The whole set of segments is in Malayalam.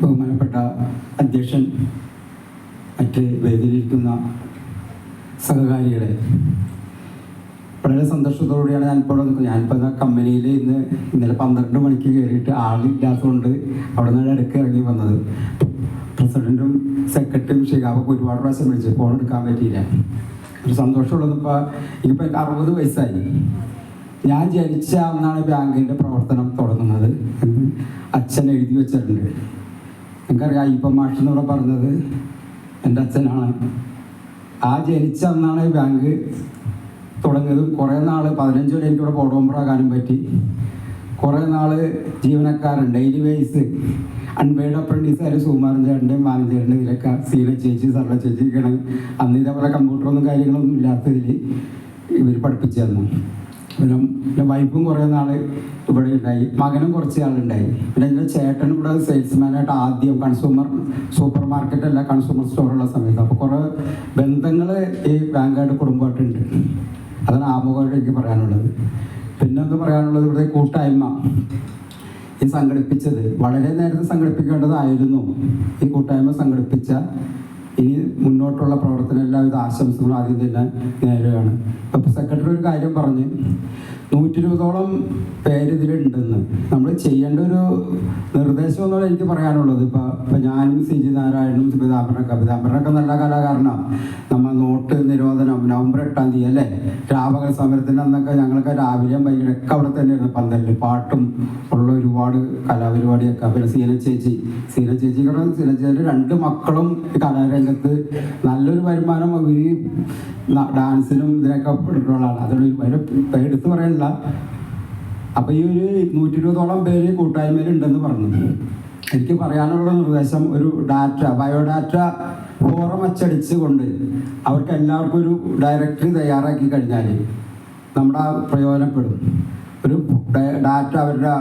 ബഹുമാനപ്പെട്ട അധ്യക്ഷൻ, മറ്റ് വേദിയിലിരിക്കുന്ന സഹകാരികളെ, വളരെ സന്തോഷത്തോടെയാണ് ഞാനിപ്പോൾ ഞാനിപ്പോൾ കമ്പനിയിൽ ഇന്നലെ 12 മണിക്ക് കയറിയിട്ട് ആളില്ലാത്തതുകൊണ്ട് അവിടെ നിന്ന് ഇടയ്ക്ക് ഇറങ്ങി വന്നത്. പ്രസിഡന്റും സെക്രട്ടറിയും ഷിഹാബൊക്കെ ഒരുപാട് പ്രാവശ്യം വിളിച്ചു, ഫോൺ എടുക്കാൻ പറ്റിയില്ല. ഒരു സന്തോഷമുള്ളത് ഇനിയിപ്പോൾ 60 വയസ്സായി. ഞാൻ ജനിച്ച അന്നാണ് ബാങ്കിൻ്റെ പ്രവർത്തനം തുടങ്ങുന്നത്. അച്ഛൻ എഴുതി വെച്ചിട്ടുണ്ട്. എനിക്കറിയാം, അയ്യപ്പൻ മാഷ് എന്നിവിടെ പറഞ്ഞത് എൻ്റെ അച്ഛനാണ്. ആ ജനിച്ച അന്നാണ് ബാങ്ക് തുടങ്ങിയതും. കുറേ നാൾ 15 വരെ എനിക്കിവിടെ ബോർഡ് മെമ്പറാകാനും പറ്റി. കുറേ നാൾ ജീവനക്കാരൻ ഡെയിലി വേസ് അൺപെയ്ഡ് അപ്രൻറ്റീസുകാർ സുകുമാരൻ ചേട്ടൻ്റെയും മാനേജറിൻ്റെ ഇതിലൊക്കെ സീല ചേച്ചി സർവ ചേച്ചിക്കണം. അന്ന് ഇതേപോലെ കമ്പ്യൂട്ടറൊന്നും കാര്യങ്ങളൊന്നും ഇല്ലാത്തതിൽ ഇവർ പഠിപ്പിച്ചു തന്നു. പിന്നെ വൈഫും കുറേ നാൾ ഇവിടെ ഉണ്ടായി, മകനും കുറച്ച് ആളുണ്ടായി. പിന്നെ എൻ്റെ ചേട്ടനും ഇവിടെ സെയിൽസ്മാനായിട്ട് ആദ്യം സൂപ്പർ മാർക്കറ്റല്ല കൺസ്യൂമർ സ്റ്റോറുള്ള സമയത്ത്. അപ്പോൾ കുറേ ബന്ധങ്ങൾ ഈ ബാങ്കായിട്ട് കുടുംബമായിട്ടുണ്ട്. അതാണ് ആമുഖമായിട്ട് എനിക്ക് പറയാനുള്ളത്. പിന്നെ ഒന്ന് പറയാനുള്ളത്, ഇവിടെ കൂട്ടായ്മ ഈ സംഘടിപ്പിച്ചത് വളരെ നേരത്തെ സംഘടിപ്പിക്കേണ്ടതായിരുന്നു. ഈ കൂട്ടായ്മ സംഘടിപ്പിച്ച ഇനി മുന്നോട്ടുള്ള പ്രവർത്തനം എല്ലാവിധ ആശംസകളും ആദ്യം തന്നെ നേരെയാണ്. അപ്പോൾ സെക്രട്ടറി ഒരു കാര്യം പറഞ്ഞ് 120ഓളം പേര് ഇതിലുണ്ടെന്ന്. നമ്മൾ ചെയ്യേണ്ട ഒരു നിർദ്ദേശം എന്നുള്ള എനിക്ക് പറയാനുള്ളത്, ഇപ്പം ഞാനും സി ജി നാരായണനും പിതാംബരനൊക്കെ നല്ല കലാകാരനാണ്. നമ്മൾ നോട്ട് നിരോധനം November 8 തീയതി അല്ലേ, രാപകൽ സമരത്തിൻ്റെ അന്നൊക്കെ ഞങ്ങൾക്ക് രാവിലെയും വൈകിട്ടൊക്കെ അവിടെ തന്നെയായിരുന്നു പന്തലിൽ പാട്ടും ഉള്ള ഒരുപാട് കലാപരിപാടിയൊക്കെ. പിന്നെ സീന ചേച്ചിയുടെ 2 മക്കളും കലാരംഗത്ത് നല്ലൊരു വരുമാനം ഈ ഡാൻസിനും ഇതിനൊക്കെ എടുക്കുന്നതാണ്. അതുകൊണ്ട് എടുത്ത് പറയണില്ല. അപ്പോൾ ഈ ഒരു 120ഓളം പേര് കൂട്ടായ്മയിലുണ്ടെന്ന് പറഞ്ഞു. എനിക്ക് പറയാനുള്ള നിർദ്ദേശം, ഒരു ബയോഡാറ്റ ഫോറം അച്ചടിച്ചുകൊണ്ട് അവർക്ക് എല്ലാവർക്കും ഒരു ഡയറക്ടറി തയ്യാറാക്കി കഴിഞ്ഞാൽ നമ്മുടെ പ്രയോജനപ്പെടും. ഒരു ഡാറ്റ, അവരുടെ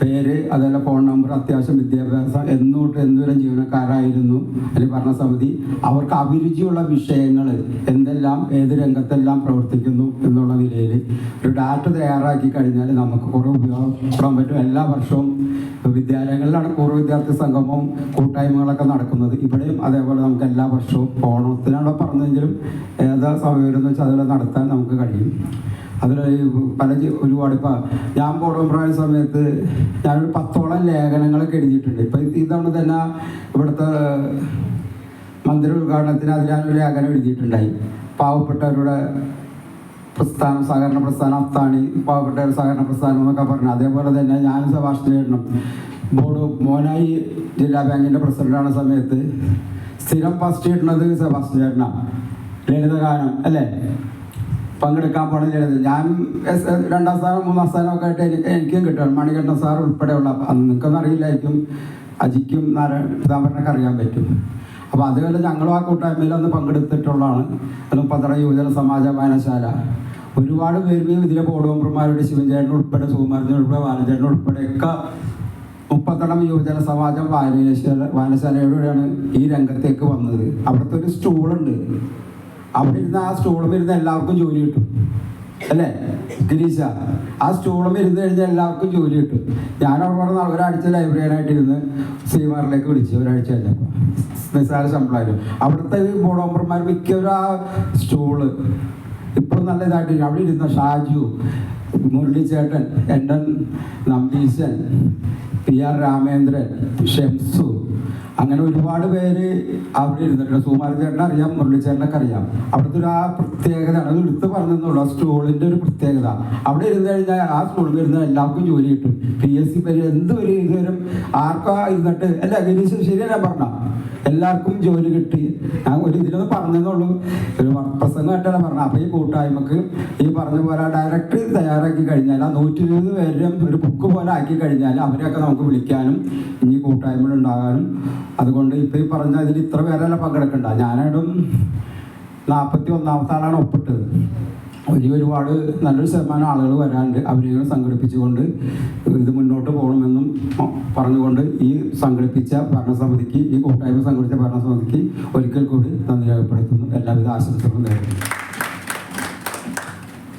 പേര്, അതുപോലെ ഫോൺ നമ്പർ, അത്യാവശ്യം വിദ്യാഭ്യാസം, എന്നുവരെ ജീവനക്കാരായിരുന്നു അല്ലെങ്കിൽ ഭരണസമിതി, അവർക്ക് അഭിരുചിയുള്ള വിഷയങ്ങൾ എന്തെല്ലാം ഏത് രംഗത്തെല്ലാം പ്രവർത്തിക്കുന്നു എന്നുള്ള നിലയിൽ ഒരു ഡാറ്റ തയ്യാറാക്കി കഴിഞ്ഞാൽ നമുക്ക് കുറേ ഉപയോഗപ്പെടാൻ പറ്റും. എല്ലാ വർഷവും വിദ്യാലയങ്ങളിലാണ് പൂർവ്വ വിദ്യാർത്ഥി സംഗമവും കൂട്ടായ്മകളൊക്കെ നടക്കുന്നത്. ഇവിടെയും അതേപോലെ നമുക്ക് എല്ലാ വർഷവും ഓണത്തിനാണ് പറഞ്ഞെങ്കിലും ഏതാ സമയം വെച്ചാൽ അതിൽ നടത്താൻ നമുക്ക് കഴിയും. അതിൽ ഒരുപാട് ഞാൻ ബോർഡ് മെമ്പറായ സമയത്ത് ഞാനൊരു 10ഓളം ലേഖനങ്ങളൊക്കെ എഴുതിയിട്ടുണ്ട്. ഇപ്പം ഇതാണ് തന്നെ ഇവിടുത്തെ മന്ദിര ഉദ്ഘാടനത്തിന് അതിൽ ഞാനൊരു ലേഖനം എഴുതിയിട്ടുണ്ടായി. പാവപ്പെട്ടവരുടെ പ്രസ്ഥാനം, സഹകരണ പ്രസ്ഥാനം, അത്താണി പാവപ്പെട്ടവരുടെ സഹകരണ പ്രസ്ഥാനം എന്നൊക്കെ പറഞ്ഞു. അതേപോലെ തന്നെ ഞാനും സെബാസ്റ്റ്യൻ ചേട്ടനും ബോർഡ് മോനായി ജില്ലാ ബാങ്കിൻ്റെ പ്രസിഡന്റാണ് സമയത്ത് സ്ഥിരം ഫസ്റ്റ് ഇടുന്നത് സെബാസ്റ്റ്യൻ ചേട്ടനാണ്. ലളിതഗാനം അല്ലേ പങ്കെടുക്കാൻ പോകണം ലളിത. ഞാൻ 2ാം സ്ഥാനം 3ാം സ്ഥാനമൊക്കെ ആയിട്ട് എനിക്കും കിട്ടുകയാണ്. മണികണ്ഠൻ സാർ ഉൾപ്പെടെയുള്ള, നിങ്ങൾക്കൊന്നും അറിയില്ലായിരിക്കും, അജിക്കും പിതാംബരനൊക്കെ അറിയാൻ പറ്റും. അപ്പോൾ അതുപോലെ ഞങ്ങളും ആ കൂട്ടായ്മയിൽ അന്ന് പങ്കെടുത്തിട്ടുള്ളതാണ്. അത് 12 യുവജന സമാജ വായനശാല. ഒരുപാട് പേര് ഇതിലെ ബോർഡ് മെമ്പർമാരുടെ ശിവൻചേട്ടൻ ഉൾപ്പെടെ, സുകുമാരൻ ഉൾപ്പെടെ, ബാലചേട്ടൻ ഉൾപ്പെടെയൊക്കെ 30 യുവജന സമാജം വായനശാലയോടെയാണ് ഈ രംഗത്തേക്ക് വന്നത്. അവിടുത്തെ ഒരു സ്റ്റൂളുണ്ട്. അവിടെ ഇരുന്ന് ആ സ്റ്റൂളും ഇരുന്ന് എല്ലാവർക്കും ജോലി കിട്ടും അല്ലേ ഗിരീശ? ആ സ്റ്റൂളും ഇരുന്ന് കഴിഞ്ഞാൽ എല്ലാവർക്കും ജോലി കിട്ടും. ഞാനവിടെ പറഞ്ഞ ഒരാഴ്ച ലൈബ്രറിയനായിട്ടിരുന്ന് സീമാറിലേക്ക് വിളിച്ചു. ഒരാഴ്ച കഴിഞ്ഞപ്പോൾ നിസ്സാര ശമ്പളമായിരുന്നു. അവിടുത്തെ ബോർഡ് മെമ്പർമാർ മിക്കവരും ആ സ്റ്റൂള് ഇപ്പോഴും നല്ല ഇതായിട്ട് അവിടെ ഇരുന്ന ഷാജു, മുരളീചേട്ടൻ, എൻ നമ്പീശൻ, PR രാമേന്ദ്രൻ, ഷെംസു, അങ്ങനെ ഒരുപാട് പേര് അവിടെ ഇരുന്നിട്ടുണ്ട്. സുകുമാരൻ ചേട്ടനെ അറിയാം, മുരളീചേട്ടനൊക്കെ അറിയാം. അവിടുത്തെ ഒരു ആ പ്രത്യേകതയാണ്, അത് എടുത്ത് പറഞ്ഞെന്നുള്ളൂ. ആ സ്റ്റൂളിൻ്റെ ഒരു പ്രത്യേകത, അവിടെ ഇരുന്ന് കഴിഞ്ഞാൽ ആ സ്റ്റൂളിൽ ഇരുന്ന് എല്ലാവർക്കും ജോലി കിട്ടും. PSC എന്ത് ഒരു ഇതുവരും ആർക്കാ ഇരുന്നിട്ട് അല്ല ഗിരീശ് ശരിയല്ല പറഞ്ഞ എല്ലാവർക്കും ജോലി കിട്ടി. ഞാൻ ഒരു ഇതിലൊന്ന് പറഞ്ഞെന്നുള്ളൂ, ഒരു പ്രസംഗമായിട്ടാണ് പറഞ്ഞത്. അപ്പോൾ ഈ കൂട്ടായ്മക്ക് ഈ പറഞ്ഞ പോലെ ഡയറക്ടറി തയ്യാറാക്കി കഴിഞ്ഞാൽ ആ 120 പേരും ഒരു ബുക്ക് പോലെ ആക്കി കഴിഞ്ഞാൽ അവരെയൊക്കെ നമുക്ക് വിളിക്കാനും ഇനി കൂട്ടായ്മകൾ ഉണ്ടാകാനും. അതുകൊണ്ട് ഇപ്പം ഈ പറഞ്ഞ ഇതിൽ ഇത്ര പേരെല്ലാം പങ്കെടുക്കണ്ട. ഞാനായിട്ടും 41ാമത്തെ ആളാണ് ഒപ്പിട്ടത്. ഒരുപാട് നല്ലൊരു ശതമാനം ആളുകൾ വരാനുണ്ട്. അവരെ സംഘടിപ്പിച്ചുകൊണ്ട് ഇത് മുന്നോട്ട് പോകണമെന്നും പറഞ്ഞുകൊണ്ട് ഈ സംഘടിപ്പിച്ച ഭരണസമിതിക്ക്, ഈ കൂട്ടായ്മ സംഘടിപ്പിച്ച ഭരണസമിതിക്ക് ഒരിക്കൽ കൂടി നന്ദി രേഖപ്പെടുത്തുന്നു. എല്ലാവിധ ആശംസകളും നേരുന്നു.